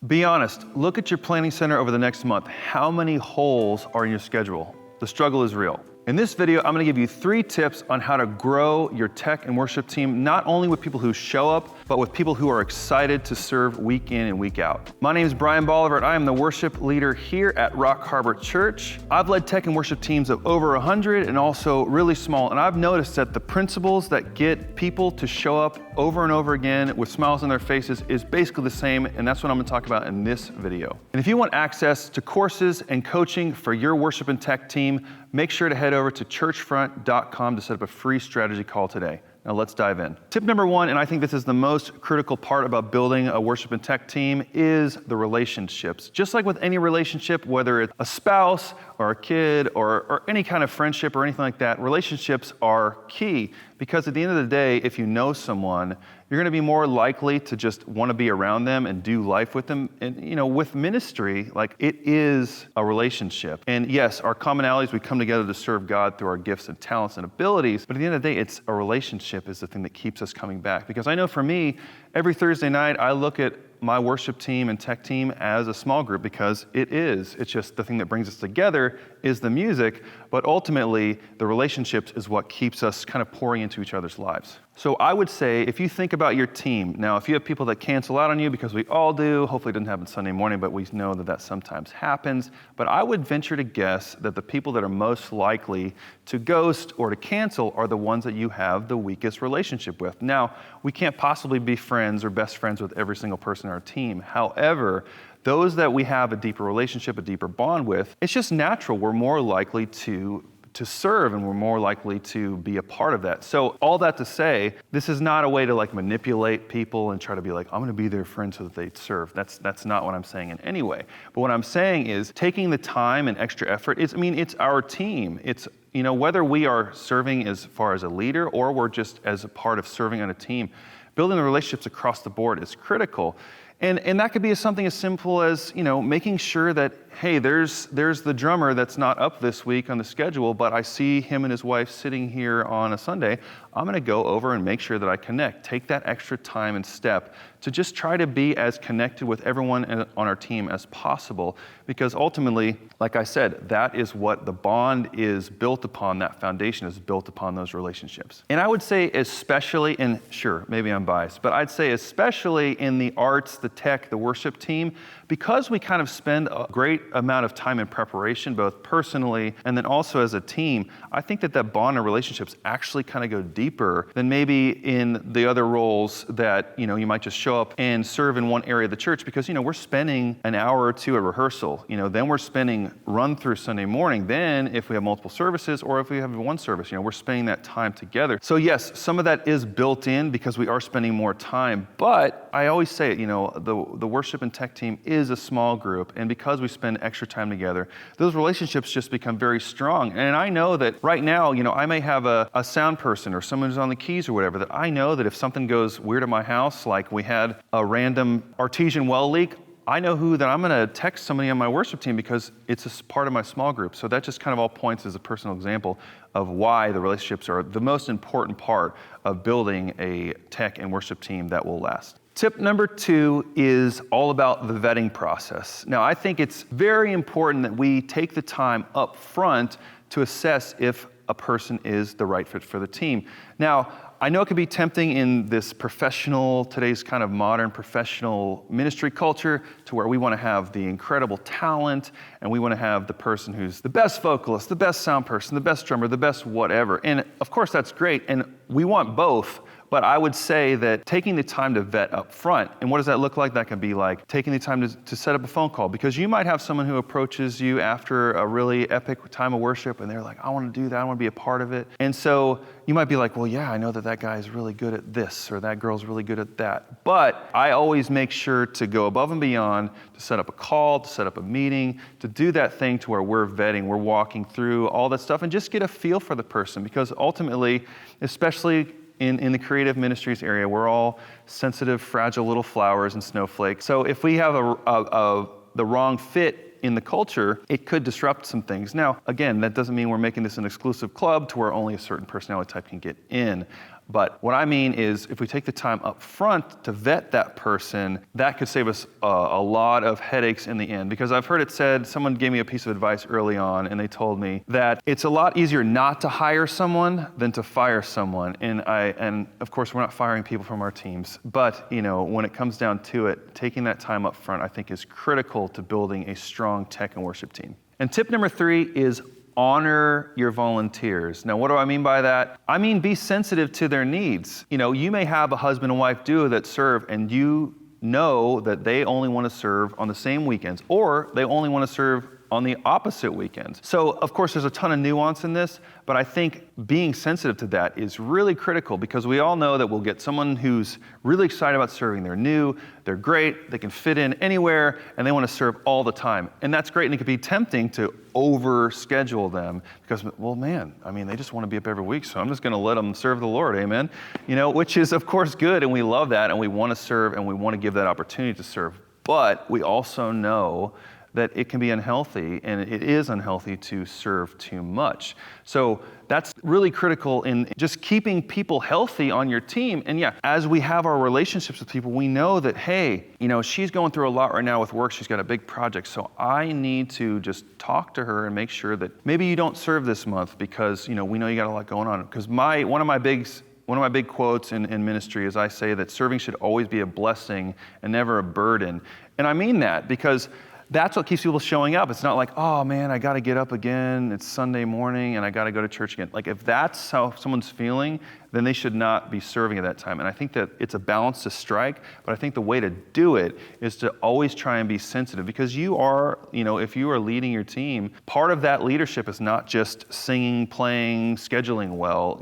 Be honest, look at your planning center over the next month. How many holes are in your schedule? The struggle is real. In this video, I'm gonna give you 3 tips on how to grow your tech and worship team, not only with people who show up, but with people who are excited to serve week in and week out. My name is Brian Bolivar, and I am the worship leader here at Rock Harbor Church. I've led tech and worship teams of over 100 and also really small, and I've noticed that the principles that get people to show up over and over again with smiles on their faces is basically the same, and that's what I'm gonna talk about in this video. And if you want access to courses and coaching for your worship and tech team, make sure to head over to churchfront.com to set up a free strategy call today. Now let's dive in. Tip number 1, and I think this is the most critical part about building a worship and tech team, is the relationships. Just like with any relationship, whether it's a spouse or a kid or any kind of friendship or anything like that, relationships are key. Because at the end of the day, if you know someone, you're gonna be more likely to just wanna be around them and do life with them. And with ministry, like, it is a relationship. And yes, our commonalities, we come together to serve God through our gifts and talents and abilities, but at the end of the day, it's a relationship is the thing that keeps us coming back. Because I know for me, every Thursday night, I look at my worship team and tech team as a small group because it's just the thing that brings us together is the music, but ultimately the relationships is what keeps us kind of pouring into each other's lives. So I would say, if you think about your team, now if you have people that cancel out on you, because we all do, hopefully it doesn't happen Sunday morning, but we know that sometimes happens, but I would venture to guess that the people that are most likely to ghost or to cancel are the ones that you have the weakest relationship with. Now, we can't possibly be friends or best friends with every single person on our team. However, those that we have a deeper relationship, a deeper bond with, it's just natural. We're more likely to serve, and we're more likely to be a part of that. So all that to say, this is not a way to like manipulate people and try to be like, I'm gonna be their friend so that they serve. That's not what I'm saying in any way. But what I'm saying is taking the time and extra effort, it's our team. It's, whether we are serving as far as a leader or we're just as a part of serving on a team, building the relationships across the board is critical. And that could be something as simple as, making sure that, hey, there's the drummer that's not up this week on the schedule, but I see him and his wife sitting here on a Sunday. I'm gonna go over and make sure that I connect. Take that extra time and step to just try to be as connected with everyone on our team as possible. Because ultimately, like I said, that is what the bond is built upon, that foundation is built upon those relationships. And I would say especially, and sure, maybe I'm biased, but I'd say especially in the arts, the tech, the worship team, because we kind of spend a great amount of time in preparation, both personally and then also as a team, I think that bond and relationships actually kind of go deeper than maybe in the other roles that, you might just show up and serve in one area of the church because, we're spending an hour or two at rehearsal, then we're spending run through Sunday morning. Then if we have multiple services or if we have one service, we're spending that time together. So yes, some of that is built in because we are spending more time, but I always say it, the worship and tech team is a small group, and because we spend extra time together, those relationships just become very strong. And I know that right now, I may have a sound person or someone who's on the keys or whatever, that I know that if something goes weird at my house, like we had a random artesian well leak, I know that I'm gonna text somebody on my worship team because it's a part of my small group. So that just kind of all points as a personal example of why the relationships are the most important part of building a tech and worship team that will last. Tip number 2 is all about the vetting process. Now, I think it's very important that we take the time up front to assess if a person is the right fit for the team. Now, I know it can be tempting in this today's kind of modern professional ministry culture to where we want to have the incredible talent and we want to have the person who's the best vocalist, the best sound person, the best drummer, the best whatever. And of course that's great, and we want both. But I would say that taking the time to vet up front, and what does that look like? That can be like taking the time to set up a phone call, because you might have someone who approaches you after a really epic time of worship and they're like, I want to do that, I want to be a part of it. And so you might be like, well, yeah, I know that guy is really good at this or that girl's really good at that. But I always make sure to go above and beyond, to set up a call, to set up a meeting, to do that thing to where we're vetting, we're walking through all that stuff and just get a feel for the person, because ultimately, especially in the creative ministries area, we're all sensitive, fragile little flowers and snowflakes. So if we have the wrong fit in the culture, it could disrupt some things. Now, again, that doesn't mean we're making this an exclusive club to where only a certain personality type can get in. But what I mean is if we take the time up front to vet that person, that could save us a lot of headaches in the end. Because I've heard it said, someone gave me a piece of advice early on, and they told me that it's a lot easier not to hire someone than to fire someone. And of course, we're not firing people from our teams. But when it comes down to it, taking that time up front, I think is critical to building a strong tech and worship team. And tip number 3 is honor your volunteers. Now, what do I mean by that? I mean, be sensitive to their needs. You may have a husband and wife duo that serve, and you know that they only want to serve on the same weekends, or they only want to serve on the opposite weekends. So, of course, there's a ton of nuance in this, but I think being sensitive to that is really critical, because we all know that we'll get someone who's really excited about serving. They're new, they're great, they can fit in anywhere, and they want to serve all the time. And that's great, and it can be tempting to over-schedule them because, well, man, they just want to be up every week, so I'm just going to let them serve the Lord, amen? Which is, of course, good, and we love that, and we want to serve, and we want to give that opportunity to serve. But we also know that it can be unhealthy, and it is unhealthy to serve too much. So that's really critical in just keeping people healthy on your team. And yeah, as we have our relationships with people, we know that, hey, she's going through a lot right now with work. She's got a big project. So I need to just talk to her and make sure that maybe you don't serve this month because, we know you got a lot going on. Because one of my big quotes in ministry is I say that serving should always be a blessing and never a burden. And I mean that because that's what keeps people showing up. It's not like, oh man, I got to get up again. It's Sunday morning and I got to go to church again. Like if that's how someone's feeling, then they should not be serving at that time. And I think that it's a balance to strike, but I think the way to do it is to always try and be sensitive, because you are, if you are leading your team, part of that leadership is not just singing, playing, scheduling well.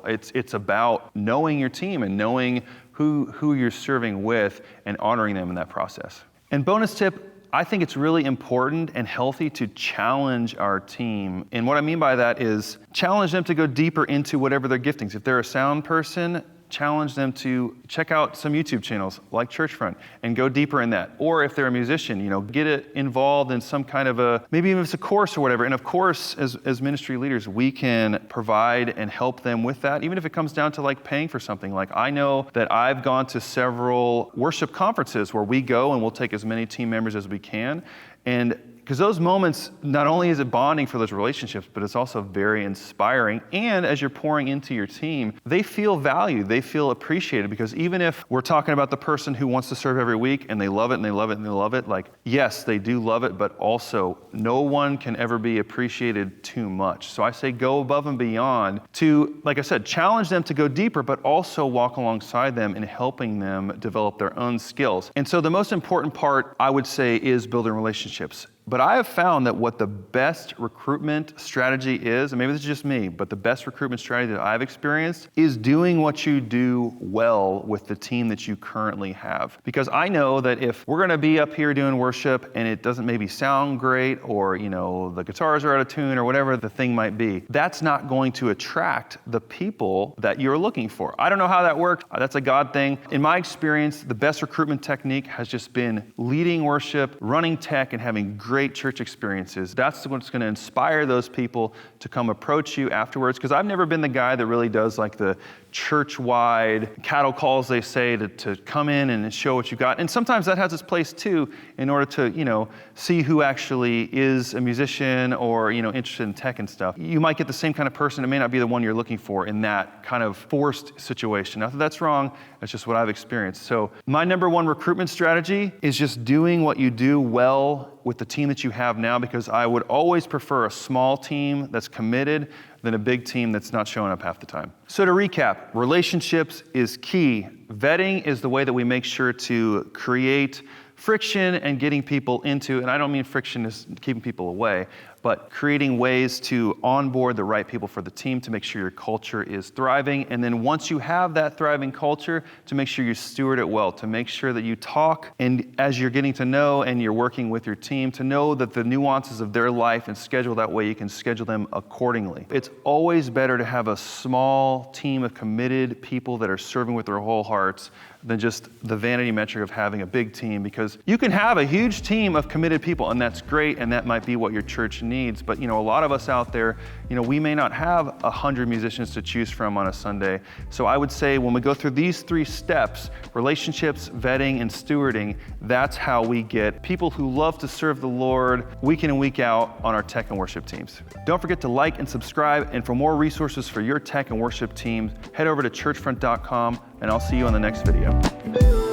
It's about knowing your team and knowing who you're serving with and honoring them in that process. And bonus tip, I think it's really important and healthy to challenge our team. And what I mean by that is challenge them to go deeper into whatever their giftings. If they're a sound person, challenge them to check out some YouTube channels like Churchfront and go deeper in that. Or if they're a musician, get it involved in some kind of maybe even if it's a course or whatever. And of course, as ministry leaders, we can provide and help them with that, even if it comes down to like paying for something. Like I know that I've gone to several worship conferences where we go and we'll take as many team members as we can. And because those moments, not only is it bonding for those relationships, but it's also very inspiring. And as you're pouring into your team, they feel valued, they feel appreciated, because even if we're talking about the person who wants to serve every week and they love it and they love it and they love it, like, yes, they do love it, but also no one can ever be appreciated too much. So I say go above and beyond to, like I said, challenge them to go deeper, but also walk alongside them in helping them develop their own skills. And so the most important part, I would say, is building relationships. But I have found that what the best recruitment strategy is, and maybe this is just me, but the best recruitment strategy that I've experienced is doing what you do well with the team that you currently have. Because I know that if we're going to be up here doing worship and it doesn't maybe sound great, or the guitars are out of tune or whatever the thing might be, that's not going to attract the people that you're looking for. I don't know how that works. That's a God thing. In my experience, the best recruitment technique has just been leading worship, running tech, and having great church experiences. That's what's going to inspire those people to come approach you afterwards. Because I've never been the guy that really does like the church-wide cattle calls, they say, to come in and show what you got. And sometimes that has its place too, in order to, see who actually is a musician or, interested in tech and stuff. You might get the same kind of person. It may not be the one you're looking for in that kind of forced situation. Not that that's wrong. That's just what I've experienced. So my number one recruitment strategy is just doing what you do well with the team that you have now, because I would always prefer a small team that's committed than a big team that's not showing up half the time. So to recap, relationships is key. Vetting is the way that we make sure to create friction and getting people into, and I don't mean friction is keeping people away, but creating ways to onboard the right people for the team to make sure your culture is thriving. And then once you have that thriving culture, to make sure you steward it well, to make sure that you talk, and as you're getting to know and you're working with your team, to know that the nuances of their life and schedule that way you can schedule them accordingly. It's always better to have a small team of committed people that are serving with their whole hearts than just the vanity metric of having a big team, because you can have a huge team of committed people, and that's great, and that might be what your church needs. But a lot of us out there, we may not have 100 musicians to choose from on a Sunday. So I would say when we go through these 3 steps, relationships, vetting, and stewarding, that's how we get people who love to serve the Lord week in and week out on our tech and worship teams. Don't forget to like and subscribe, and for more resources for your tech and worship teams, head over to churchfront.com, and I'll see you on the next video.